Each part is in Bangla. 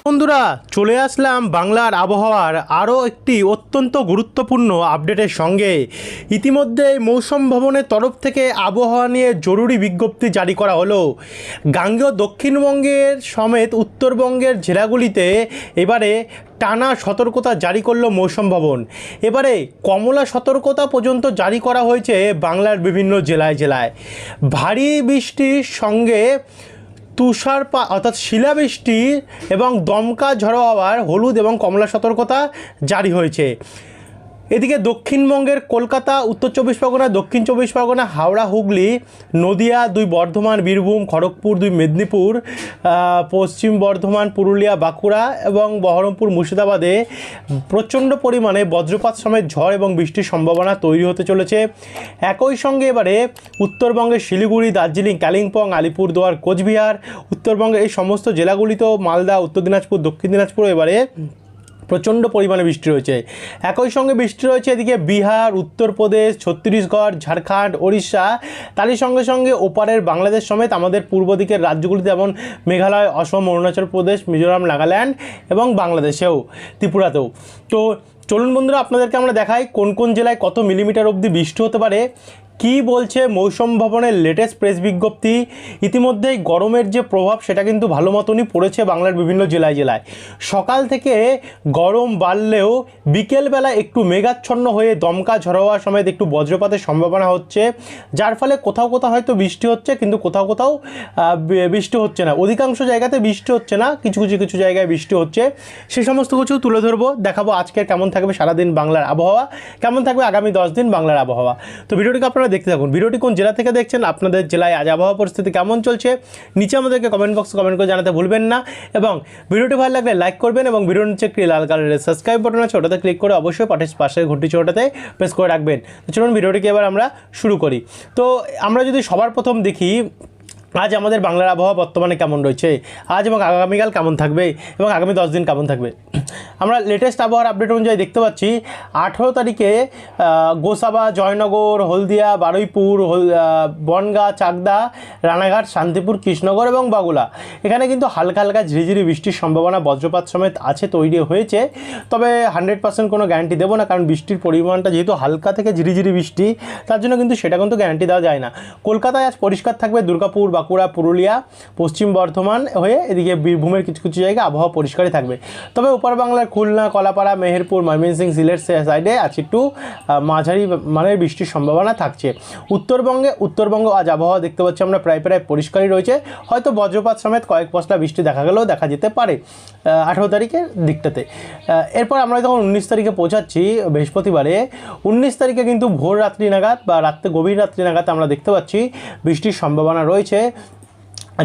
বন্ধুরা চলে আসলাম বাংলার আবহাওয়ার আরও একটি অত্যন্ত গুরুত্বপূর্ণ আপডেটের সঙ্গে। ইতিমধ্যে মৌসুম ভবনের তরফ থেকে আবহাওয়া নিয়ে জরুরি বিজ্ঞপ্তি জারি করা হলো। গাঙ্গেয় দক্ষিণবঙ্গের সমেত উত্তরবঙ্গের জেলাগুলিতে এবারে টানা সতর্কতা জারি করলো মৌসুম ভবন। এবারে কমলা সতর্কতা পর্যন্ত জারি করা হয়েছে বাংলার বিভিন্ন জেলায় জেলায়। ভারী বৃষ্টির সঙ্গে তুষারপাত অর্থাৎ শিলাবৃষ্টি এবং দমকা ঝড়ো হওয়ার হলুদ এবং কমলা সতর্কতা জারি হয়েছে। এদিকে দক্ষিণবঙ্গের কলকাতা, উত্তর চব্বিশ পরগনা, দক্ষিণ চব্বিশ পরগনা, হাওড়া, হুগলি, নদিয়া, 2 বর্ধমান, বীরভূম, খড়গপুর, 2 মেদিনীপুর, পশ্চিম বর্ধমান, পুরুলিয়া, বাঁকুড়া এবং বহরমপুর, মুর্শিদাবাদে প্রচণ্ড পরিমাণে বজ্রপাত সমেত ঝড় এবং বৃষ্টির সম্ভাবনা তৈরি হতে চলেছে। একই সঙ্গে এবারে উত্তরবঙ্গের শিলিগুড়ি, দার্জিলিং, কালিম্পং, আলিপুরদুয়ার, কোচবিহার, উত্তরবঙ্গের এই সমস্ত জেলাগুলিতেও, মালদা, উত্তর দিনাজপুর, দক্ষিণ দিনাজপুর এবারে প্রচণ্ড পরিমাণে বৃষ্টি রয়েছে। একই সঙ্গে বৃষ্টি রয়েছে এদিকে বিহার, উত্তরপ্রদেশ, ছত্তিশগড়, ঝাড়খণ্ড, ওড়িশা, তারই সঙ্গে সঙ্গে ওপারের বাংলাদেশ সমেত আমাদের পূর্ব দিকের রাজ্যগুলিতে যেমন মেঘালয়, অসম, অরুণাচল প্রদেশ, মিজোরাম, নাগাল্যান্ড এবং বাংলাদেশেও, ত্রিপুরাতেও। তো চলুন বন্ধুরা আপনাদেরকে আমরা দেখাই কোন কোন জেলায় কত মিলিমিটার অবধি বৃষ্টি হতে পারে। কি বলছে মৌসুম ভবনের লেটেস্ট প্রেস বিজ্ঞপ্তি। ইতিমধ্যেই গরমের যে প্রভাব সেটা কিন্তু ভালো মতনই পড়েছে বাংলার বিভিন্ন জেলায় জেলায়। সকাল থেকে গরম বাড়লেও বিকেলবেলা একটু মেঘাচ্ছন্ন হয়ে দমকা ঝড়ো হওয়ার সময় একটু বজ্রপাতের সম্ভাবনা হচ্ছে, যার ফলে কোথাও কোথাও হয়তো বৃষ্টি হচ্ছে, কিন্তু কোথাও কোথাও বৃষ্টি হচ্ছে না। অধিকাংশ জায়গাতে বৃষ্টি হচ্ছে না, কিছু কিছু কিছু জায়গায় বৃষ্টি হচ্ছে। সে সমস্ত কিছু তুলে ধরবো, দেখাবো আজকের কেমন থাকবে সারাদিন বাংলার আবহাওয়া, কেমন থাকবে আগামী 10 দিন বাংলার আবহাওয়া। তো ভিডিওটিকে আপনারা দেখতে থাকুন। ভিডিওটি কোন জেলা থেকে দেখছেন, আপনাদের জেলায় আজ আবহাওয়া পরিস্থিতি কেমন চলছে, নিচে আমাদেরকে কমেন্ট বক্সে কমেন্ট করে জানাতে ভুলবেন না। এবং ভিডিওটি ভালো লাগলে লাইক করবেন এবং ভিডিওর নিচে একটি লাল কালারের সাবস্ক্রাইব বাটন আছে, ওটাতে ক্লিক করে অবশ্যই পাশের ঘন্টি চিহ্নটাতে প্রেস করে রাখবেন। তো চলুন ভিডিওটিকে এবার আমরা শুরু করি। তো আমরা যদি সবার প্রথম দেখি আজ আমাদের বাংলার আবহাওয়া বর্তমানে কেমন রয়েছে, আজ এবং আগামীকাল কেমন থাকবে এবং আগামী 10 দিন কেমন থাকবে। আমরা লেটেস্ট আবহাওয়ার আপডেট অনুযায়ী দেখতে পাচ্ছি 18 তারিখে গোসাবা, জয়নগর, হলদিয়া, বারুইপুর, বনগাঁ, চাকদা, রানাঘাট, শান্তিপুর, কৃষ্ণনগর এবং বাগুলা, এখানে কিন্তু হালকা হালকা ঝিরিঝিরি বৃষ্টির সম্ভাবনা বজ্রপাত সমেত আছে, তৈরি হয়েছে। তবে 100% কোনো গ্যারান্টি দেবো না, কারণ বৃষ্টির পরিমাণটা যেহেতু হালকা থেকে ঝিরিঝিরি বৃষ্টি, তার জন্য কিন্তু সেটা কিন্তু গ্যারান্টি দেওয়া যায় না। কলকাতায় আজ পরিষ্কার থাকবে, দুর্গাপুর, বাঁকুড়া, পুরুলিয়া, পশ্চিম বর্ধমান হয়ে এদিকে বীরভূমের কিছু কিছু জায়গায় আবহাওয়া পরিষ্কারই থাকবে। তবে উপর বাংলার খুলনা, কলাপাড়া, মেহেরপুর, ময়মনসিংহ, সিলেট সাইডে আজ একটু মাঝারি মানের বৃষ্টির সম্ভাবনা থাকছে। উত্তরবঙ্গ আজ আবহাওয়া দেখতে পাচ্ছি আমরা প্রায় পরিষ্কারই রয়েছে, হয়তো বজ্রপাত সমেত কয়েক পশলা বৃষ্টি দেখা গেলেও দেখা যেতে পারে 18 তারিখের দিকটাতে। এরপর আমরা যখন 19 তারিখে পৌঁছাচ্ছি বৃহস্পতিবারে, 19 তারিখে কিন্তু ভোর রাত্রি নাগাদ বা গভীর রাত্রি নাগাদ আমরা দেখতে পাচ্ছি বৃষ্টির সম্ভাবনা রয়েছে,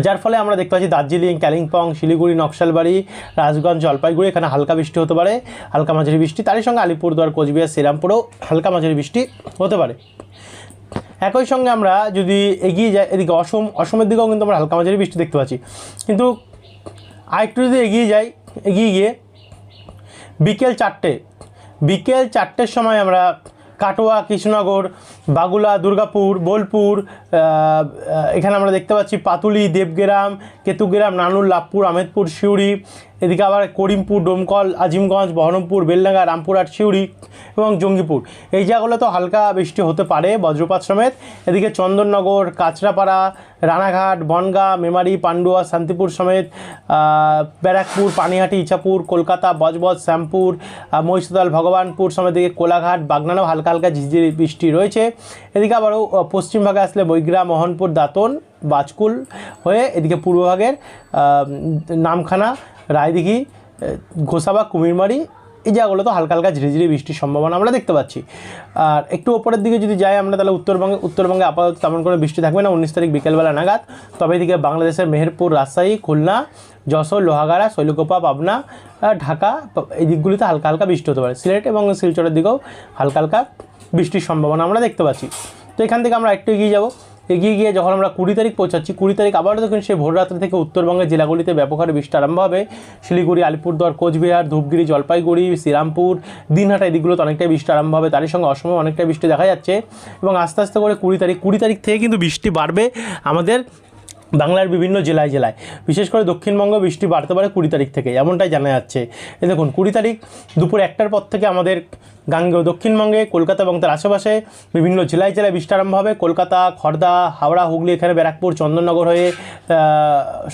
যার ফলে আমরা দেখতে পাচ্ছি দার্জিলিং, কালিম্পং, শিলিগুড়ি, নকশালবাড়ি, রাজগঞ্জ, জলপাইগুড়ি এখানে হালকা বৃষ্টি হতে পারে, হালকা মাঝারি বৃষ্টি। তারই সঙ্গে আলিপুরদুয়ার, কোচবিহার, শ্রীরামপুরেও হালকা মাঝারি বৃষ্টি হতে পারে। একই সঙ্গে আমরা যদি এগিয়ে যাই এদিকে অসমের দিকেও কিন্তু আমরা হালকা মাঝারি বৃষ্টি দেখতে পাচ্ছি। কিন্তু আরেকটু যদি এগিয়ে গিয়ে বিকেল 4টের সময় আমরা কাটোয়া, কৃষ্ণনগর, বাগুলা, দুর্গাপুর, বোলপুর, এখানে আমরা দেখতে পাচ্ছি পাতুলি, দেবগ্রাম, কেতুগ্রাম, নানুর, লাভপুর, আমেদপুর, সিউড়ি, এদিকে আবার করিমপুর, ডোমকল, আজিমগঞ্জ, বহরমপুর, বেলডাঙ্গা, রামপুরহাট, সিউড়ি এবং জঙ্গিপুর, এই জায়গাগুলোতে হালকা বৃষ্টি হতে পারে বজ্রপাত সমেত। এদিকে চন্দননগর, কাঁচরাপাড়া, রানাঘাট, বনগাঁ, মেমারি, পান্ডুয়া, শান্তিপুর সমেত, ব্যারাকপুর, পানিহাটি, ইছাপুর, কলকাতা, বজবজ, শ্যামপুর, মহিষাদল, ভগবানপুর সমেত দিকে কোলাঘাট, বাগনানেও হালকা হালকা ঝিরঝিরি বৃষ্টি রয়েছে। এদিকে আবারও পশ্চিমভাগে আসলে বৈগ্রা, মোহনপুর, দাঁতন, বাজকুল হয়ে এদিকে পূর্বভাগের নামখানা, রায়দিঘি, গোসাবা, কুমিরমারি, এই জায়গাগুলো তো হালকা হালকা ঝিরিঝিরি বৃষ্টির সম্ভাবনা আমরা দেখতে পাচ্ছি। আর একটু ওপরের দিকে যদি যাই আমরা, তাহলে উত্তরবঙ্গে আপাতত তেমন করে বৃষ্টি থাকবে না 19 তারিখ বিকেলবেলা নাগাদ। তবে এদিকে বাংলাদেশের মেহেরপুর, রাজশাহী, খুলনা, যশোর, লোহাগাড়া, শৈলকুপা, পাবনা, ঢাকা, এই দিকগুলিতে হালকা হালকা বৃষ্টি হতে পারে। সিলেট এবং শিলচরের দিকেও হালকা হালকা বৃষ্টির সম্ভাবনা আমরা দেখতে পাচ্ছি। তো এখান থেকে আমরা একটু এগিয়ে গিয়ে যখন আমরা 20 তারিখ পৌঁছাচ্ছি, 20 তারিখ আবারও দেখুন সেই ভোররাত্রি থেকে উত্তরবঙ্গের জেলাগুলিতে ব্যাপক হারে বৃষ্টি আরম্ভ হবে। শিলিগুড়ি, আলিপুরদুয়ার, কোচবিহার, ধূপগুড়ি, জলপাইগুড়ি, শ্রীরামপুর, দিনহাটা এদিকগুলোতে অনেকটাই বৃষ্টি আরম্ভ হবে। তারই সঙ্গে অসমে অনেকটাই বৃষ্টি দেখা যাচ্ছে এবং আস্তে আস্তে করে 20 তারিখ থেকে কিন্তু বৃষ্টি বাড়বে আমাদের বাংলার বিভিন্ন জেলায় জেলায় বিশেষ করে দক্ষিণবঙ্গে বৃষ্টি বাড়তে পারে 20 তারিখ থেকে, এমনটাই জানা যাচ্ছে। এই দেখুন 20 তারিখ দুপুর 1টার পর থেকে আমাদের গাঙ্গেয় দক্ষিণবঙ্গে কলকাতা এবং তার আশেপাশে বিভিন্ন জেলায় জেলায় বৃষ্টি আরম্ভ হবে। কলকাতা, খড়দা, হাওড়া, হুগলি, এখানে ব্যারাকপুর, চন্দননগর হয়ে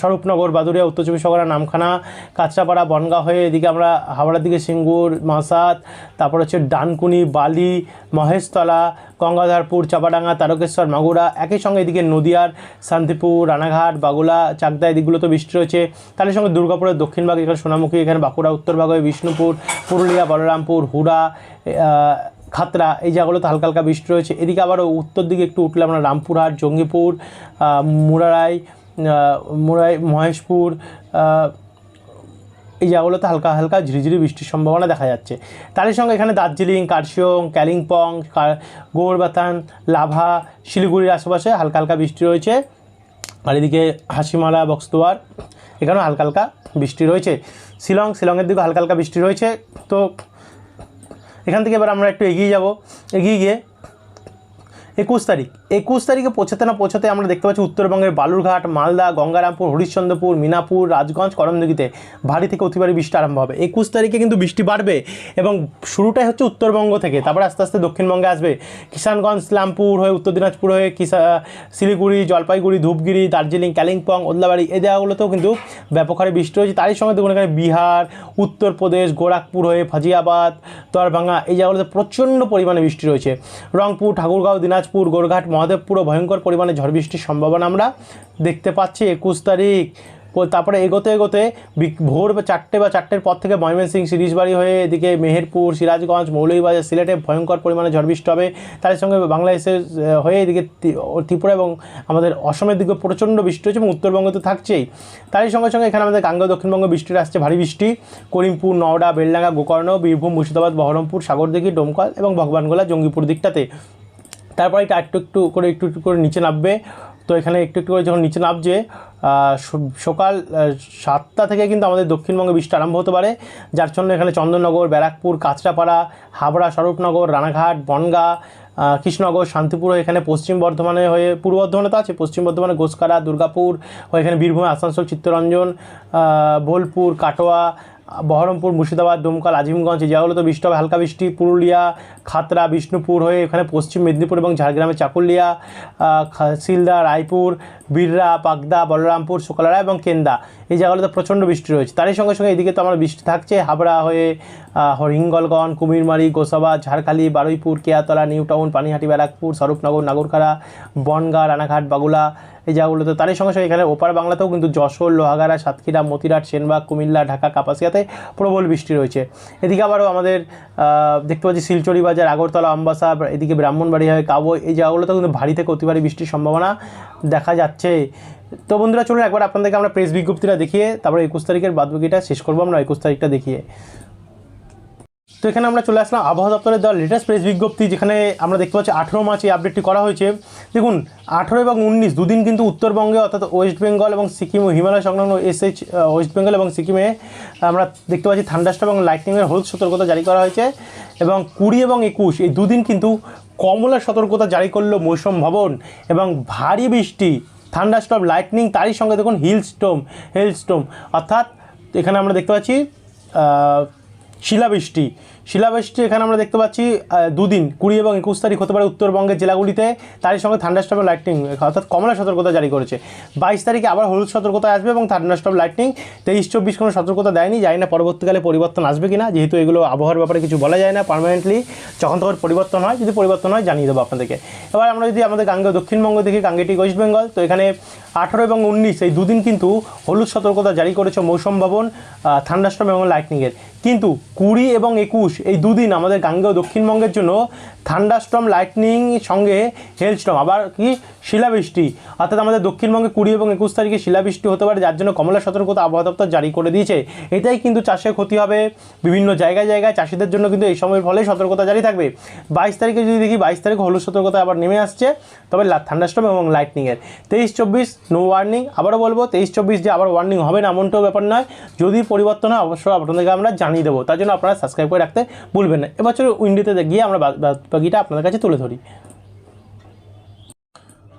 স্বরূপনগর, বাদুড়িয়া, উত্তর চব্বিশ পরগনা, নামখানা, কাঁচরাপাড়া, বনগাঁ হয়ে এদিকে আমরা হাওড়ার দিকে সিঙ্গুর, মাসাত, তারপর হচ্ছে ডানকুনি, বালি, মহেশতলা, গঙ্গাধরপুর, চাপাডাঙ্গা, তারকেশ্বর, মাগুরা, একই সঙ্গে এদিকে নদিয়ার শান্তিপুর, রানাঘাট, বাগুলা, চাকদা এদিকগুলোতে বৃষ্টি রয়েছে। তার সঙ্গে দুর্গাপুরের দক্ষিণ ভাগ, এখানে সোনামুখী, এখানে বাঁকুড়া উত্তর ভাগ হয়ে বিষ্ণুপুর, পুরুলিয়া, বলরামপুর, হুড়া, খাতড়া এই জায়গাগুলোতে হালকা হালকা বৃষ্টি রয়েছে। এদিকে আবারও উত্তর দিকে একটু উঠলে আমরা রামপুরহাট, জঙ্গিপুর, মুরারাই, মহেশপুর এই জায়গাগুলোতে হালকা হালকা ঝিরিঝিরি বৃষ্টির সম্ভাবনা দেখা যাচ্ছে। তারই সঙ্গে এখানে দার্জিলিং, কার্শিয়ং, কালিম্পং, গৌরবাথান, লাভা, শিলিগুড়ির আশেপাশে হালকা হালকা বৃষ্টি রয়েছে। আর এদিকে হাসিমালা, বক্সদুয়ার এখানেও হালকা হালকা বৃষ্টি রয়েছে। শিলংয়ের দিকে হালকা হালকা বৃষ্টি রয়েছে। তো এখান থেকে এবার আমরা একটু এগিয়ে গিয়ে 21 তারিখে পৌঁছাতে না পৌঁছাতে আমরা দেখতে পাচ্ছি উত্তরবঙ্গের বালুরঘাট, মালদা, গঙ্গারামপুর, হরিশ্চন্দ্রপুর, মিনাপুর, রাজগঞ্জ, করণদিঘিতে ভারী থেকে অতি ভারী বৃষ্টি আরম্ভ হবে। 21 তারিখে কিন্তু বৃষ্টি বাড়বে এবং শুরুটাই হচ্ছে উত্তরবঙ্গ থেকে, তারপর আস্তে আস্তে দক্ষিণবঙ্গে আসবে। কিষানগঞ্জ, ইসলামপুর হয়ে উত্তর দিনাজপুর হয়ে শিলিগুড়ি, জলপাইগুড়ি, ধূপগুড়ি, দার্জিলিং, কালিম্পং, ওদলাবাড়ি এই জায়গাগুলোতেও কিন্তু ব্যাপক হারে বৃষ্টি রয়েছে। তারই সঙ্গে দেখুন এখানে বিহার, উত্তরপ্রদেশ, গোরখপুর হয়ে ফাজিয়াবাদ, দরভাঙ্গা এই জায়গাগুলোতে প্রচণ্ড পরিমাণে বৃষ্টি রয়েছে। রংপুর, ঠাকুরগাঁও, দিনাজপুর, গোরঘাট, মহাদেবপুরও ভয়ঙ্কর পরিমাণে ঝড় বৃষ্টির সম্ভাবনা আমরা দেখতে পাচ্ছি 21 তারিখ। তারপরে এগোতে ভোর 4টে বা 4টের পর থেকে ময়মনসিংহ, সিরিজবাড়ি হয়ে এদিকে মেহেরপুর, সিরাজগঞ্জ, মৌলভীবাজার, সিলেটে ভয়ঙ্কর পরিমাণে ঝড় বৃষ্টি হবে। তার সঙ্গে বাংলাদেশের হয়ে এদিকে ত্রিপুরা এবং আমাদের অসমের দিকে প্রচণ্ড বৃষ্টি হচ্ছে এবং উত্তরবঙ্গে তো থাকছেই। তারই সঙ্গে এখানে আমাদের গাঙ্গেয় দক্ষিণবঙ্গে বৃষ্টিটা আসছে, ভারী বৃষ্টি। করিমপুর, নওডা, বেলডাঙ্গা, গোকর্ণ, বীরভূম, মুর্শিদাবাদ, বহরমপুর, সাগরদিঘি, ডোমকল এবং ভগবানগোলা, জঙ্গিপুর দিকটাতে। তারপরে এটা একটু করে নিচে নামবে। তো এখানে একটু করে যখন নিচে নামছে সকাল 7টা থেকে কিন্তু আমাদের দক্ষিণবঙ্গে বৃষ্টি আরম্ভ হতে পারে, যার জন্য এখানে চন্দননগর, ব্যারাকপুর, কাঁচরাপাড়া, হাবড়া, স্বরূপনগর, রানাঘাট, বনগাঁ, কৃষ্ণনগর, শান্তিপুর এখানে পশ্চিম বর্ধমানে হয়ে পূর্ব বর্ধমানে তো আছে, পশ্চিম বর্ধমানে ঘোষকারা, দুর্গাপুর হয়ে এখানে বীরভূম, আসানসোল, চিত্তরঞ্জন, বোলপুর, কাটোয়া, বহরমপুর, মুর্শিদাবাদ, ডোমকল, আজিমগঞ্জ এই জায়গাগুলোতে বৃষ্টি হবে, হালকা বৃষ্টি। পুরুলিয়া, খাতড়া, বিষ্ণুপুর হয়ে এখানে পশ্চিম মেদিনীপুর এবং ঝাড়গ্রামে চাকুলিয়া, শিলদা, রায়পুর, বীররা, পাকদা, বলরামপুর, শুকলারা এবং কেন্দা এই জায়গাগুলোতে প্রচণ্ড বৃষ্টি রয়েছে। তারই সঙ্গে এদিকে তো আমার বৃষ্টি থাকছে হাবড়া হয়ে হিঙ্গলগঞ্জ, কুমিরমারি, গোসাবা, ঝাড়খালি, বারুইপুর, কেয়াতলা, নিউ টাউন, পানিহাটি, ব্যারাকপুর, স্বরূপনগর, নাগরখাড়া, বনগাঁ, রানাঘাট, বাগুলা এই জায়গাগুলোতে। তারই সঙ্গে এখানে ওপার বাংলাতেও কিন্তু যশোর, লোহাগাড়া, সাতক্ষীরা, মতিরাট, সেনবাগ, কুমিল্লা, ঢাকা, কাপাসিয়াতে প্রবল বৃষ্টি রয়েছে। এদিকে আবারও আমাদের দেখতে পাচ্ছি শিলচরি বাজার, আগরতলা, আমবাসা, এদিকে ব্রাহ্মণবাড়ি হয়ে কাবই এই জায়গাগুলোতেও কিন্তু ভারী থেকে অতি ভারী বৃষ্টির সম্ভাবনা দেখা যাচ্ছে। তো বন্ধুরা চলুন একবার আপনাদেরকে আমরা প্রেস বিজ্ঞপ্তিটা দেখিয়ে তারপরে 21 তারিখের বাদবাকিটা শেষ করবো আমরা 21 তারিখটা দেখিয়ে। তো এখানে আমরা চলে আসলাম আবহাওয়া দপ্তরের দেওয়া লেটেস্ট প্রেস বিজ্ঞপ্তি, যেখানে আমরা দেখতে পাচ্ছি 18 মার্চ এই আপডেটটি করা হয়েছে। দেখুন 18 এবং 19 দুদিন কিন্তু উত্তরবঙ্গে অর্থাৎ ওয়েস্ট বেঙ্গল এবং সিকিম, হিমালয় সংলগ্ন ওয়েস্ট বেঙ্গল এবং সিকিমে আমরা দেখতে পাচ্ছি থান্ডারস্টর্ম এবং লাইটনিংয়ের হলুদ সতর্কতা জারি করা হয়েছে। এবং 20 এবং 21 এই দুদিন কিন্তু কমলা সতর্কতা জারি করলো মৌসুম ভবন এবং ভারী বৃষ্টি, থান্ডারস্টর্ম, লাইটনিং, তারই সঙ্গে দেখুন হেলস্টোম অর্থাৎ এখানে আমরা দেখতে পাচ্ছি শিলাবৃষ্টি এখানে আমরা দেখতে পাচ্ছি দুদিন 20 এবং 21 তারিখ হতে পারে উত্তরবঙ্গের জেলাগুলিতে, তারই সঙ্গে থান্ডারস্টর্ম, লাইটনিং অর্থাৎ কমলা সতর্কতা জারি করেছে। 22 তারিখে আবার হলুদ সতর্কতা আসবে এবং থান্ডারস্টর্ম, লাইটনিং। 23-24 কোনো সতর্কতা দেয়নি, জানি না পরবর্তীকালে পরিবর্তন আসবে কিনা, যেহেতু এগুলো আবহাওয়ার ব্যাপারে কিছু বলা যায় না পার্মানেন্টলি, যখন তখন পরিবর্তন হয়, যদি পরিবর্তন হয় জানিয়ে দেবো আপনাদেরকে। এবার আমরা যদি আমাদের গাঙ্গেয় দক্ষিণবঙ্গ দেখি, গাঙ্গেয়টি ওয়েস্ট বেঙ্গল, তো এখানে 18 এবং 19 এই দুদিন কিন্তু হলুদ সতর্কতা জারি করেছে মৌসুম ভবন থান্ডারস্টর্ম এবং লাইটনিংয়ের। কিন্তু 20 এবং 21 এই দুদিন আমাদের গাঙ্গেয় দক্ষিণবঙ্গের জন্য থান্ডারস্টর্ম, লাইটনিং সঙ্গে হেলস্টর্ম, আবার কি শিলাবৃষ্টি, অর্থাৎ আমাদের দক্ষিণবঙ্গে 20 এবং 21 তারিখে শিলাবৃষ্টি হতে পারে, যার জন্য কমলা সতর্কতা আবহাওয়া দপ্তর জারি করে দিয়েছে। এটাই কিন্তু চাষের ক্ষতি হবে বিভিন্ন জায়গায় চাষিদের জন্য, কিন্তু এই সময়ের ফলে সতর্কতা জারি থাকবে। 22 তারিখে যদি দেখি, 22 তারিখে হলুদ সতর্কতা আবার নেমে আসছে, তবে থান্ডারস্টর্ম এবং লাইটনিংয়ের। 23-24 নো ওয়ার্নিং, আবারও বলবো 23-24 যে আবার ওয়ার্নিং হবে না এমনটাও ব্যাপার নয়, যদি পরিবর্তন হয় অবশ্যই আপনাদেরকে আমরা জানিয়ে দেবো, তার জন্য আপনারা সাবস্ক্রাইব করে রাখতে ভুলবেন না। এবার চলো উইন্ডোতে গিয়ে আমরা বাকিটা আপনাদের কাছে তুলে ধরি।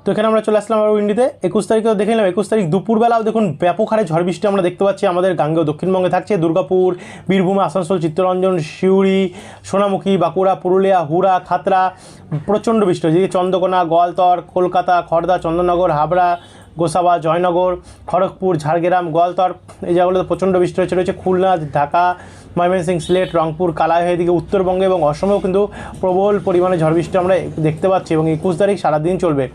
তো এখানে আমরা চলে আসলাম আবার উইন্ডিতে 21 তারিখেও দেখে নিলাম। 21 তারিখ দুপুরবেলাও দেখুন ব্যাপক হারে ঝড় বৃষ্টি আমরা দেখতে পাচ্ছি আমাদের গাঙ্গেয় দক্ষিণবঙ্গে থাকছে। দুর্গাপুর, বীরভূম, আসানসোল, চিত্তরঞ্জন, সিউড়ি, সোনামুখী, বাঁকুড়া, পুরুলিয়া, হুড়া, খাতড়া প্রচণ্ড বৃষ্টি হয়েছে। চন্দ্রকোনা, গোয়ালতর, কলকাতা, খড়দা, চন্দননগর, হাবড়া, গোসাবা, জয়নগর, খড়গপুর, ঝাড়গ্রাম, গোয়ালতর এই জায়গাগুলোতে প্রচণ্ড বৃষ্টি রয়েছে। খুলনা, ঢাকা, ময়মনসিংহ, সিলেট, রংপুর, কালাই এদিকে উত্তরবঙ্গে এবং অসমেও কিন্তু প্রবল পরিমাণে ঝড় বৃষ্টি আমরা দেখতে পাচ্ছি এবং 21 তারিখ সারাদিন চলবে।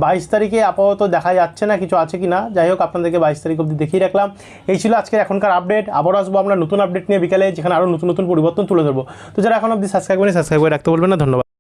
22 তারিখে আপাতত দেখা যাচ্ছে না কিছু আছে কি না, যাই হোক আপনাদেরকে 22 তারিখ অবধি দেখিয়ে রাখলাম। এই ছিল আজকের এখনকার আপডেট। আবারও আসবো আমরা নতুন আপডেট নিয়ে বিকালে, যেখানে আরও নতুন নতুন পরিবর্তন তুলে ধরবো। তো যারা এখন অবধি সাবস্ক্রাইব করে রাখতে বলবেন না। ধন্যবাদ।